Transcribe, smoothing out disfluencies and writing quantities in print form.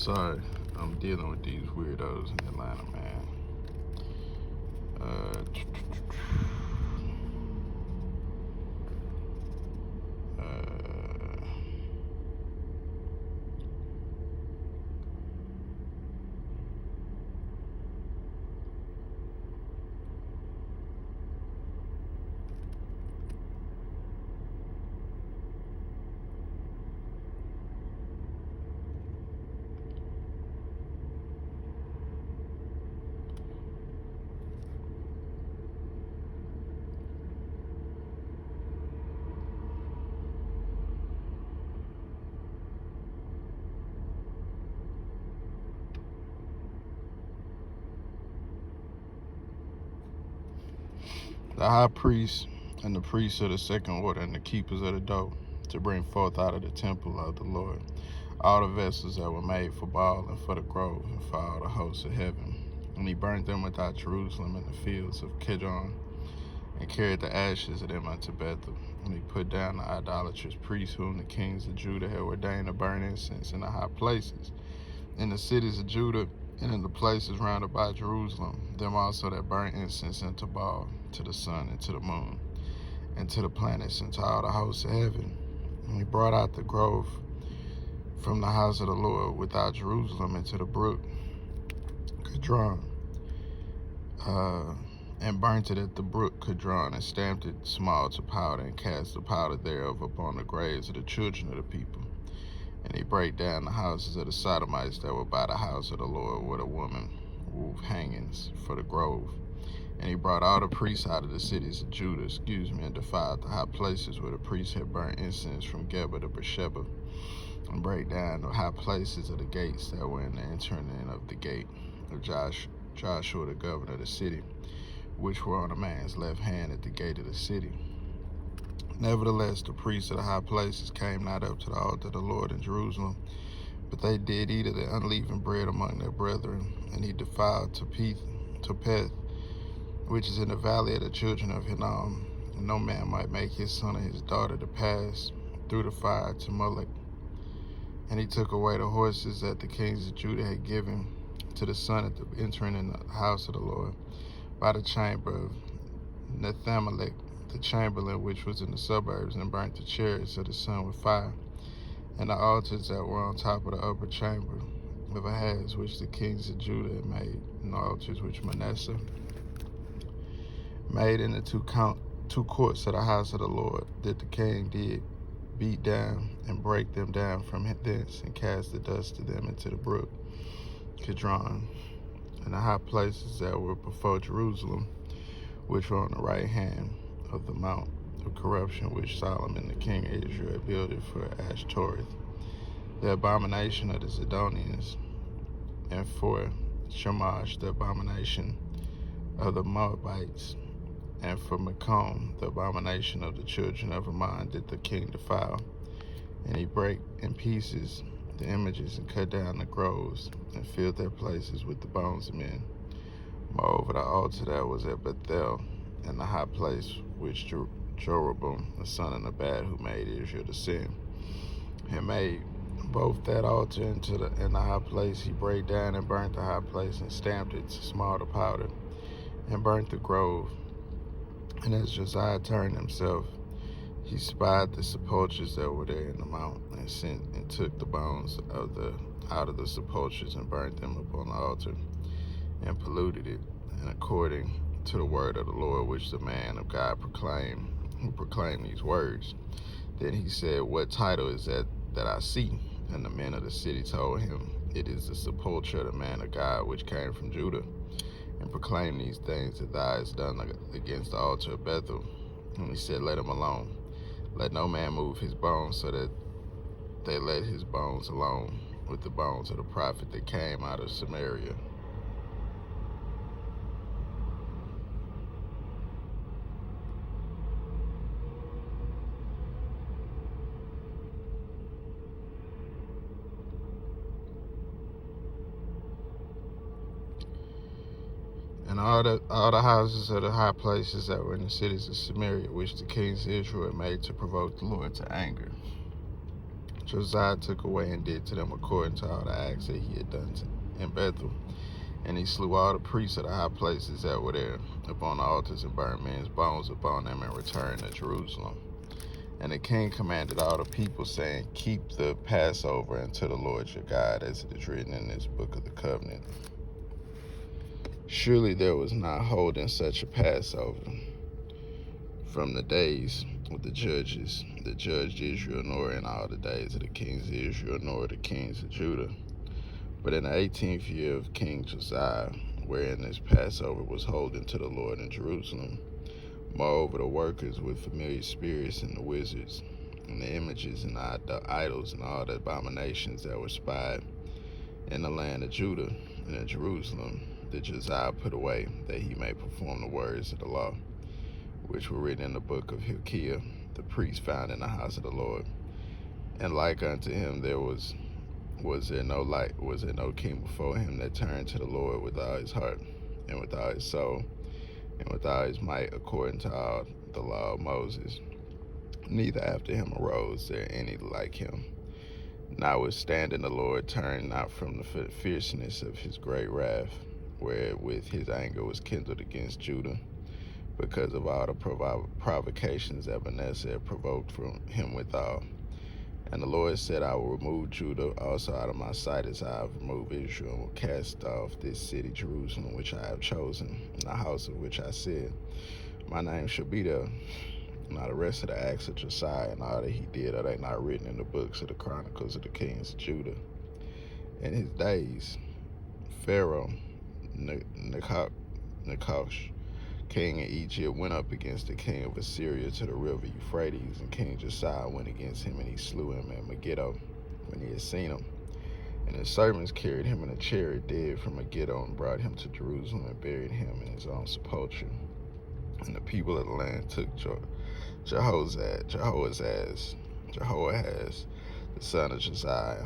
Sorry, I'm dealing with these weirdos in Atlanta, man. Uh, the high priest and the priests of the second order and the keepers of the door, to bring forth out of the temple of the Lord all the vessels that were made for Baal and for the grove and for all the hosts of heaven. And he burnt them without Jerusalem in the fields of Kidron, and carried the ashes of them unto Bethel. And he put down the idolatrous priests whom the kings of Judah had ordained to burn incense in the high places, in the cities of Judah, and in the places round about Jerusalem, them also that burn incense unto Baal, to the sun, and to the moon, and to the planets, and to all the hosts of heaven. And he brought out the grove from the house of the Lord without Jerusalem into the brook Kidron, and burnt it at the brook Kidron, and stamped it small to powder, and cast the powder thereof upon the graves of the children of the people. And he brake down the houses of the Sodomites that were by the house of the Lord, where the woman wove hangings for the grove. And he brought all the priests out of the cities of Judah, and defiled the high places where the priests had burnt incense from Geba to Beersheba, and brake down the high places of the gates that were in the entering in of the gate of Joshua the governor of the city, which were on a man's left hand at the gate of the city. Nevertheless, the priests of the high places came not up to the altar of the Lord in Jerusalem, but they did eat of the unleavened bread among their brethren. And he defiled Topheth, which is in the valley of the children of Hinnom, and no man might make his son or his daughter to pass through the fire to Molech. And he took away the horses that the kings of Judah had given to the son at the entering in the house of the Lord, by the chamber of Nethamelech, the chamberlain which was in the suburbs, and burnt the chariots of the sun with fire, and the altars that were on top of the upper chamber of Ahaz, which the kings of Judah had made, and the altars which Manasseh made in the two courts of the house of the Lord, that the king did beat down and break them down from thence, and cast the dust of them into the brook Kidron, and the high places that were before Jerusalem, which were on the right hand of the mount of corruption, which Solomon the king of Israel had builded for Ashtoreth, the abomination of the Zidonians, and for Shamash, the abomination of the Moabites, and for Macom, the abomination of the children of Ammon, did the king defile. And he brake in pieces the images, and cut down the groves, and filled their places with the bones of men. Moreover, the altar that was at Bethel, and the high place which Jeroboam the son of Nebat, who made Israel to sin, had made, both that altar and the high place, he brake down and burnt the high place, and stamped it small to powder, and burnt the grove. And as Josiah turned himself, he spied the sepulchres that were there in the mount, and sent and took the bones out of the sepulchres, and burnt them upon the altar, and polluted it, and according to the word of the Lord which the man of God proclaimed, who proclaimed these words. Then he said, What title is that I see? And the men of the city told him, It is the sepulchre of the man of God which came from Judah, and proclaimed these things that thou hast done against the altar of Bethel. And he said, Let him alone. Let no man move his bones. So that they let his bones alone with the bones of the prophet that came out of Samaria. And all the houses of the high places that were in the cities of Samaria, which the kings of Israel had made to provoke the Lord to anger. Josiah took away and did to them according to all the acts that he had done in Bethel. And he slew all the priests of the high places that were there upon the altars, and burned men's bones upon them, and returned to Jerusalem. And the king commanded all the people, saying, Keep the Passover unto the Lord your God, as it is written in this book of the covenant. Surely there was not holding such a Passover from the days of the judges that judged Israel, nor in all the days of the kings of Israel, nor the kings of Judah. But in the 18th year of King Josiah, wherein this Passover was holden to the Lord in Jerusalem, moreover the workers with familiar spirits and the wizards, and the images and the idols and all the abominations that were spied in the land of Judah and in Jerusalem, did Josiah put away, that he may perform the words of the law, which were written in the book of Hilkiah, the priest, found in the house of the Lord. And like unto him was there no king before him that turned to the Lord with all his heart, and with all his soul, and with all his might, according to all the law of Moses. Neither after him arose there any like him. Notwithstanding, the Lord turned not from the fierceness of his great wrath, wherewith his anger was kindled against Judah, because of all the provocations that Manasseh had provoked from him withal. And the Lord said, I will remove Judah also out of my sight, as I have removed Israel, and will cast off this city Jerusalem, which I have chosen, and the house of which I said, My name shall be there. Now the rest of the acts of Josiah and all that he did, are they not written in the books of the chronicles of the kings of Judah? In his days, Pharaoh Nechosh, king of Egypt, went up against the king of Assyria to the river Euphrates, and King Josiah went against him, and he slew him at Megiddo when he had seen him. And his servants carried him in a chariot dead from Megiddo, and brought him to Jerusalem, and buried him in his own sepulchre. And the people of the land took Jehoahaz, the son of Josiah,